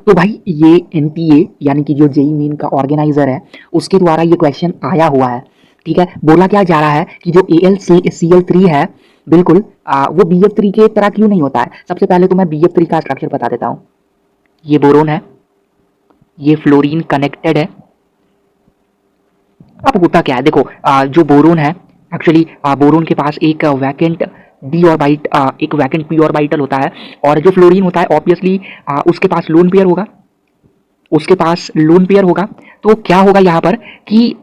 तो भाई ये एनटीए यानी कि जो जेई मेन का ऑर्गेनाइजर है उसके द्वारा ये क्वेश्चन आया हुआ है। ठीक है, बोला क्या जा रहा है कि जो AlCl3 है बिल्कुल वो BF3 के तरह क्यों नहीं होता है। सबसे पहले तो मैं BF3 का स्ट्रक्चर बता देता हूँ। ये बोरोन है, ये फ्लोरीन कनेक्टेड है। अब होता क्या है देखो, जो बोरोन है एक्चुअली बोरोन के पास एक वैकेंट डी ऑर्बिट एक वैकेंट पी ऑर्बिटल होता है, और जो फ्लोरीन होता है ऑब्वियसली उसके पास लोन पेयर होगा, उसके पास लोन पेयर होगा। तो क्या होगा यहाँ पर कि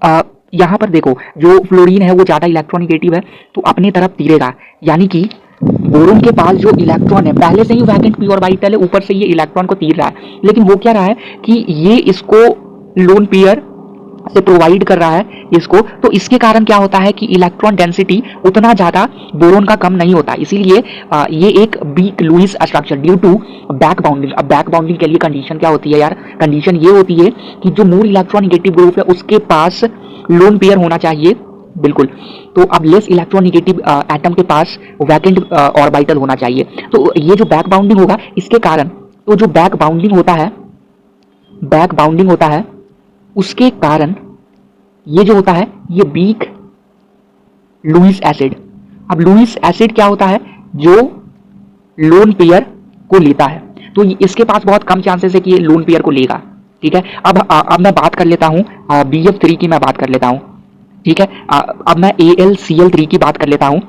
यहाँ पर देखो जो फ्लोरीन है वो ज़्यादा इलेक्ट्रोनिगेटिव है तो अपने तरफ तीरेगा, यानी कि बोरोन के पास जो इलेक्ट्रॉन है पहले से ही वैकेंट पी ऑर्बिटल है, ऊपर से ये इलेक्ट्रॉन को तीर रहा है। लेकिन वो क्या रहा है कि ये इसको लोन पेयर से प्रोवाइड कर रहा है इसको, तो इसके कारण क्या होता है कि इलेक्ट्रॉन डेंसिटी उतना ज्यादा बोरोन का कम नहीं होता। इसीलिए ये एक weak Lewis structure due to back bonding. अब बैक बाउंडिंग के लिए कंडीशन क्या होती है यार, कंडीशन ये होती है कि जो मोर इलेक्ट्रॉनिगेटिव ग्रुप है उसके पास लोन पेयर होना चाहिए। बिल्कुल, तो अब लेस इलेक्ट्रोनिगेटिव एटम के पास वैकेंट ऑर्बिटल होना चाहिए। तो ये जो बैक बाउंडिंग होगा इसके कारण, तो जो बैक बाउंडिंग होता है उसके कारण ये जो होता है ये वीक लुईस एसिड। अब लुईस एसिड क्या होता है, जो लोन पेयर को लेता है, तो इसके पास बहुत कम चांसेस है कि ये लोन पेयर को लेगा। ठीक है, अब मैं बात कर लेता हूं BF3 की, मैं बात कर लेता हूं। ठीक है, अब मैं AlCl3 की बात कर लेता हूं।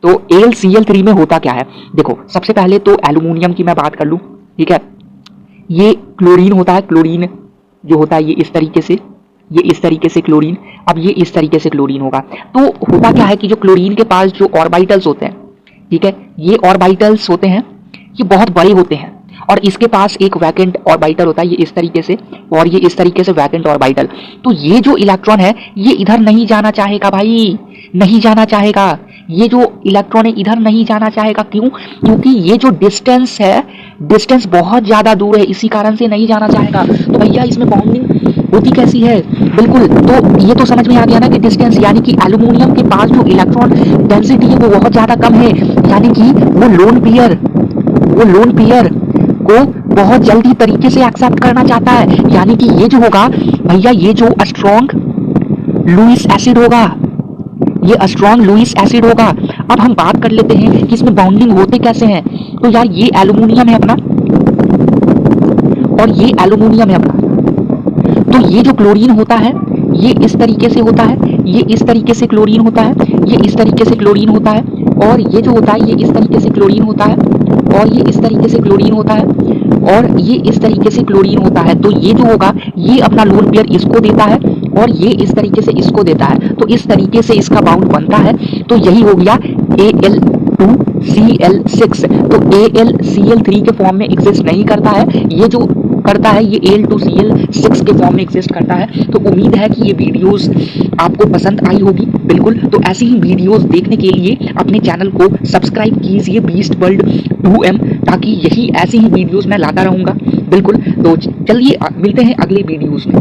तो AlCl3 में होता क्या है देखो, सबसे पहले तो एल्यूमिनियम की मैं बात कर लूं। ठीक है, ये क्लोरीन होता है, क्लोरीन जो होता है ये इस तरीके से क्लोरीन। अब ये इस तरीके से क्लोरीन होगा। तो होता क्या है कि जो क्लोरीन के पास जो ऑर्बिटल्स होते हैं, ठीक है, ये ऑर्बिटल्स होते हैं ये बहुत बड़े होते हैं, और इसके पास एक वैकेंट ऑर्बिटल होता है ये इस तरीके से, और ये इस तरीके से वैकेंट ऑर्बिटल। तो ये जो इलेक्ट्रॉन है ये इधर नहीं जाना चाहेगा भाई, नहीं जाना चाहेगा। ये जो इलेक्ट्रॉन है इधर नहीं जाना चाहेगा। क्यों? क्योंकि ये जो डिस्टेंस है, डिस्टेंस बहुत ज्यादा दूर है, इसी कारण से नहीं जाना चाहेगा। तो भैया इसमें बाउंडिंग होती कैसी है? बिल्कुल, तो ये तो समझ में आ गया ना कि डिस्टेंस, यानी कि एल्यूमिनियम के पास जो इलेक्ट्रॉन डेंसिटी है वो बहुत ज्यादा कम है, यानी कि वो लोन पेयर को बहुत जल्दी तरीके से एक्सेप्ट करना चाहता है। यानी कि ये जो होगा भैया, ये जो स्ट्रॉन्ग लुईस एसिड होगा, ये स्ट्रॉन्ग लुईस एसिड होगा। अब हम बात कर लेते हैं कि इसमें बाउंडिंग होते कैसे हैं। तो यार ये एल्यूमिनियम है अपना, और ये एल्यूमिनियम है अपना। तो ये जो क्लोरीन होता है ये इस तरीके से होता है, ये इस तरीके से क्लोरीन होता है, ये इस तरीके से क्लोरीन होता है, और ये जो होता है ये इस तरीके से क्लोरीन होता है, और ये इस तरीके से क्लोरीन होता है, और ये इस तरीके से क्लोरीन होता है। तो ये जो होगा ये अपना लोन पेयर इसको देता है, और ये इस तरीके से इसको देता है। तो इस तरीके से इसका बाउंड बनता है। तो यही हो गया Al2Cl6। तो AlCl3 के फॉर्म में एग्जिस्ट नहीं करता है, ये जो करता है ये Al2Cl6 के फॉर्म में एग्जिस्ट करता है। तो उम्मीद है कि ये वीडियोस आपको पसंद आई होगी। बिल्कुल, तो ऐसी ही वीडियोस देखने के लिए अपने चैनल को सब्सक्राइब कीजिए बीस्ट वर्ल्ड 2M, ताकि यही ऐसी ही वीडियोस मैं लाता रहूंगा। बिल्कुल, तो चलिए मिलते हैं अगले वीडियोस में।